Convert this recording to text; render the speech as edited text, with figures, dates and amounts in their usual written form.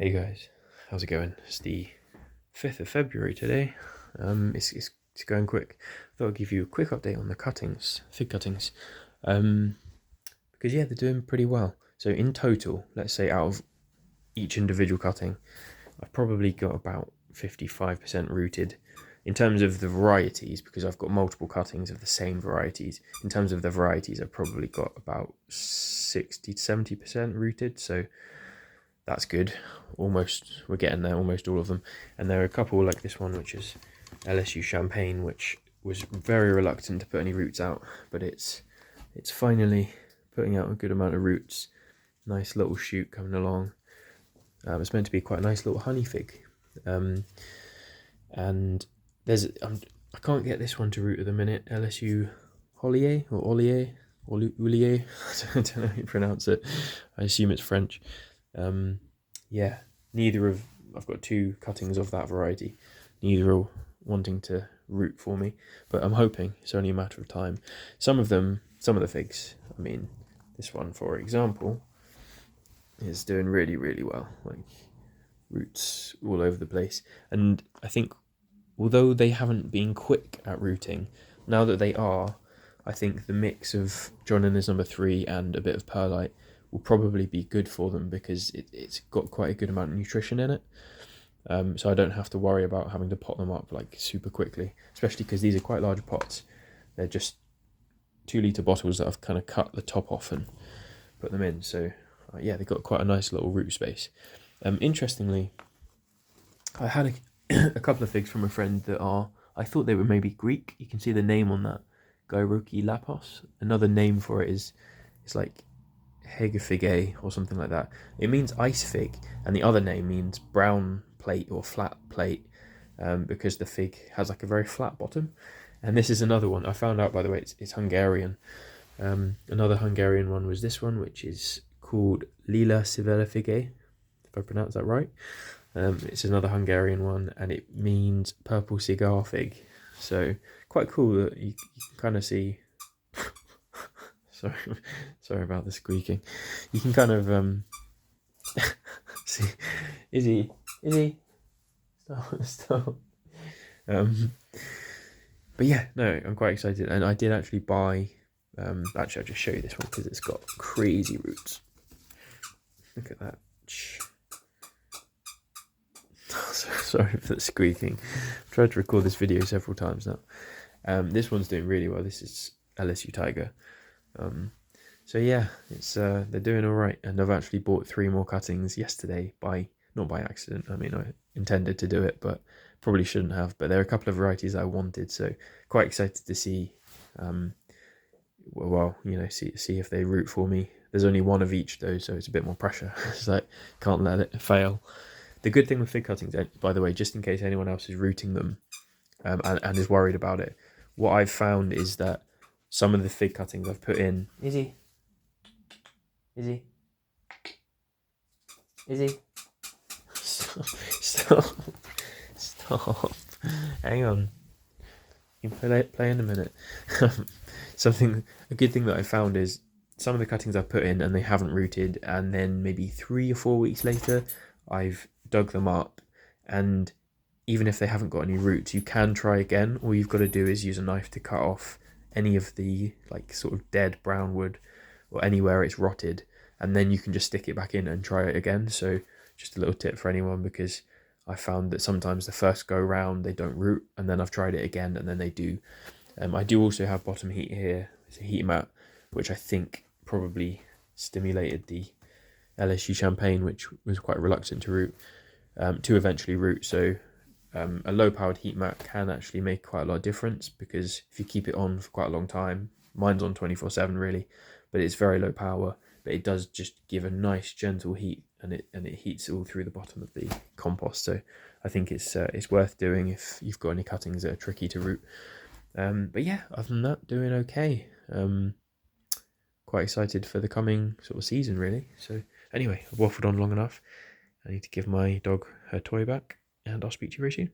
Hey guys, how's it going? It's the 5th of February today. It's going quick. Thought I'd give you a quick update on the cuttings, fig cuttings. Because yeah, they're doing pretty well. So in total, let's say out of each individual cutting, I've probably got about 55% rooted. In terms of the varieties, because I've got multiple cuttings of the same varieties, in terms of the varieties, I've probably got about 60 to 70% rooted. So that's good. Almost, we're getting there, almost all of them. And there are a couple like this one, which is LSU Champagne, which was very reluctant to put any roots out, but it's finally putting out a good amount of roots. Nice little shoot coming along. It's meant to be quite a nice little honey fig. And there's I can't get this one to root at the minute. LSU Hollier or Ollier or Oulier. I don't know how you pronounce it. I assume it's French. Yeah, I've got two cuttings of that variety. Neither are wanting to root for me, but I'm hoping it's only a matter of time. Some of the figs, I mean, this one for example, is doing really, really well. Like roots all over the place. And I think although they haven't been quick at rooting, now that they are, I think the mix of John Innes number 3 and a bit of perlite will probably be good for them because it's got quite a good amount of nutrition in it. So I don't have to worry about having to pot them up like super quickly, especially because these are quite large pots. They're just 2 litre bottles that I've kind of cut the top off and put them in. So yeah, they've got quite a nice little root space. Interestingly, I had a couple of figs from a friend that I thought they were maybe Greek. You can see the name on that, Gyroki Lapos. Another name for it is like Hegefige or something like that. It means ice fig, and the other name means brown plate or flat plate, because the fig has like a very flat bottom. And this is another one I found out, by the way, it's Hungarian. Another Hungarian one was this one, which is called Lila Civella Fige, if I pronounce that right. It's another Hungarian one, and it means purple cigar fig. So quite cool that you can kind of see. Sorry about the squeaking. You can kind of see. Izzy, stop. But yeah, no, I'm quite excited, and I did actually buy. Actually, I'll just show you this one because it's got crazy roots. Look at that. Sorry for the squeaking. I've tried to record this video several times now. This one's doing really well. This is LSU Tiger. So yeah, it's they're doing all right, and I've actually bought 3 more cuttings yesterday not by accident. I mean, I intended to do it, but probably shouldn't have. But there are a couple of varieties I wanted, so quite excited to see. See if they root for me. There's only one of each though, so it's a bit more pressure. It's like can't let it fail. The good thing with fig cuttings, by the way, just in case anyone else is rooting them, and is worried about it, what I've found is that some of the fig cuttings I've put in. Izzy. Stop. Hang on. You can play in a minute. A good thing that I found is some of the cuttings I've put in and they haven't rooted, and then maybe 3 or 4 weeks later, I've dug them up, and even if they haven't got any roots, you can try again. All you've got to do is use a knife to cut off any of the like sort of dead brown wood or anywhere it's rotted, and then you can just stick it back in and try it again. So just a little tip for anyone, because I found that sometimes the first go round they don't root, and then I've tried it again and then they do. I do also have bottom heat here. It's a heat mat, which I think probably stimulated the LSU Champagne, which was quite reluctant to root, to eventually root. So a low powered heat mat can actually make quite a lot of difference, because if you keep it on for quite a long time, mine's on 24/7 really, but it's very low power, but it does just give a nice gentle heat, and it heats all through the bottom of the compost. So I think it's worth doing if you've got any cuttings that are tricky to root. But yeah, other than that, doing okay. Quite excited for the coming sort of season really. So anyway, I've waffled on long enough. I need to give my dog her toy back, and I'll speak to you very soon.